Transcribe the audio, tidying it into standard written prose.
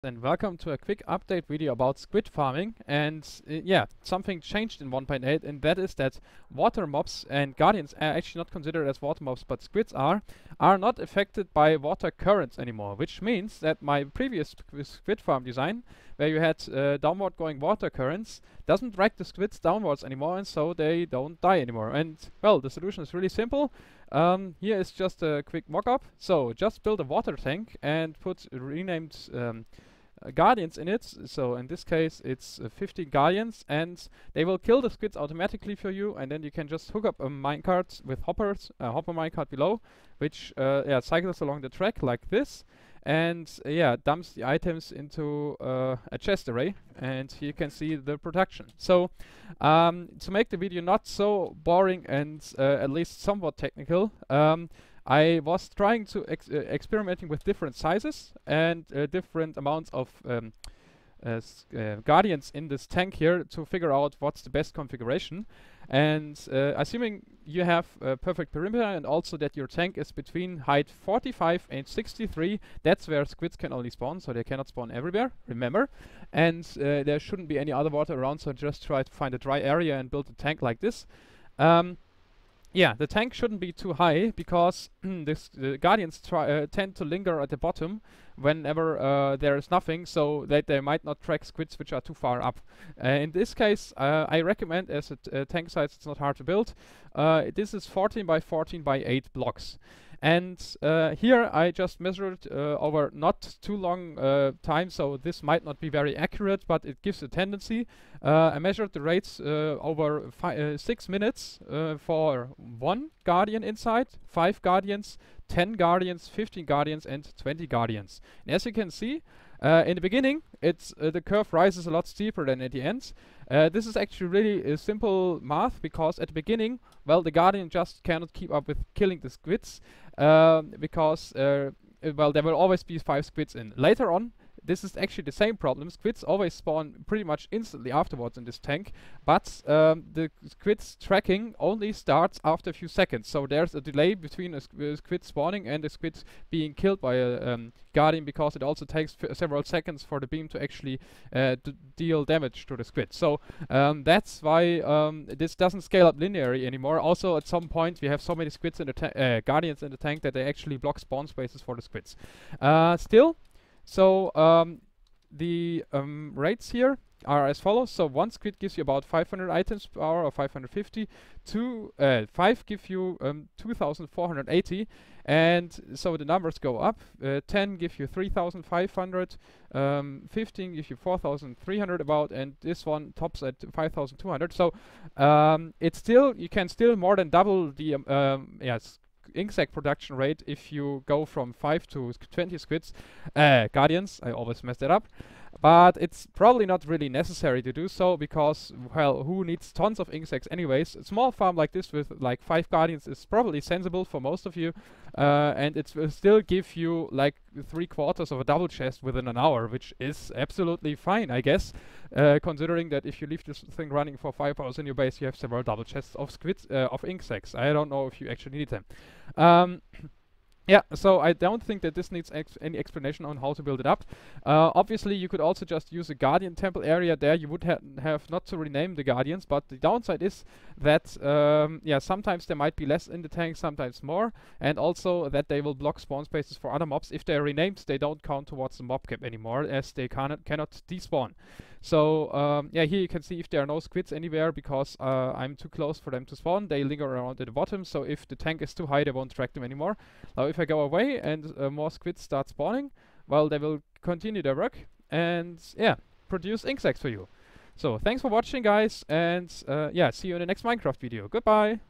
And welcome to a quick update video about squid farming. And yeah, something changed in 1.8, and that is that water mobs and guardians are actually not considered as water mobs, but squids are not affected by water currents anymore, which means that my previous squid farm design, where you had downward going water currents, doesn't drag the squids downwards anymore, and so they don't die anymore. And well, the solution is really simple. Here is just a quick mock-up. So just build a water tank and put renamed guardians in it. So in this case it's 50 guardians, and they will kill the squids automatically for you, and then you can just hook up a minecart with hoppers, a hopper minecart below, which cycles along the track like this, and dumps the items into a chest array, and here you can see the production. So to make the video not so boring and at least somewhat technical, I was trying to experimenting with different sizes and different amounts of guardians in this tank here to figure out what's the best configuration. And assuming you have a perfect perimeter and also that your tank is between height 45 and 63, that's where squids can only spawn, so they cannot spawn everywhere, remember. And there shouldn't be any other water around, so just try to find a dry area and build a tank like this. Yeah, the tank shouldn't be too high because the guardians tend to linger at the bottom whenever there is nothing, so that they might not track squids which are too far up. In this case, I recommend, as a tank size it's not hard to build, this is 14 by 14 by 8 blocks. And here I just measured over not too long time, so this might not be very accurate, but it gives a tendency. I measured the rates over 6 minutes for 1 guardian inside, 5 guardians, 10 guardians, 15 guardians, and 20 guardians. And as you can see, in the beginning, it's the curve rises a lot steeper than at the end. This is actually really simple math, because at the beginning, well, the guardian just cannot keep up with killing the squids, because well, there will always be 5 squids in. Later on, this is actually the same problem. Squids always spawn pretty much instantly afterwards in this tank, but the squids tracking only starts after a few seconds. So there's a delay between a squid spawning and a squid being killed by a guardian, because it also takes several seconds for the beam to actually deal damage to the squid. So that's why this doesn't scale up linearly anymore. Also, at some point we have so many squids in the guardians in the tank that they actually block spawn spaces for the squids. Still, so the rates here are as follows. So 1 squid gives you about 500 items per hour, or 550. 5 give you 2,480, and so the numbers go up. 10 give you 3,500, 15 gives you 4,300 about, and this one tops at 5,200. So it's still, you can still more than double the insect production rate if you go from 5 to 20 squids, guardians. I always mess that up, but it's probably not really necessary to do so, because, well, who needs tons of insects anyways? A small farm like this with like 5 guardians is probably sensible for most of you, and it will still give you like 3/4 of a double chest within an hour, which is absolutely fine, I guess, considering that if you leave this thing running for 5 hours in your base, you have several double chests of squids, of insects. I don't know if you actually need them. Yeah, so I don't think that this needs any explanation on how to build it up. Obviously, you could also just use a guardian temple area there. You would have not to rename the guardians, but the downside is that sometimes there might be less in the tank, sometimes more, and also that they will block spawn spaces for other mobs. If they're renamed, they don't count towards the mobcap anymore, as they cannot despawn. So here you can see if there are no squids anywhere, because I'm too close for them to spawn. They linger around at the bottom, so if the tank is too high, they won't track them anymore. Now if I go away and more squids start spawning, well, they will continue their work and produce insects for you. So thanks for watching, guys, and see you in the next Minecraft video. Goodbye!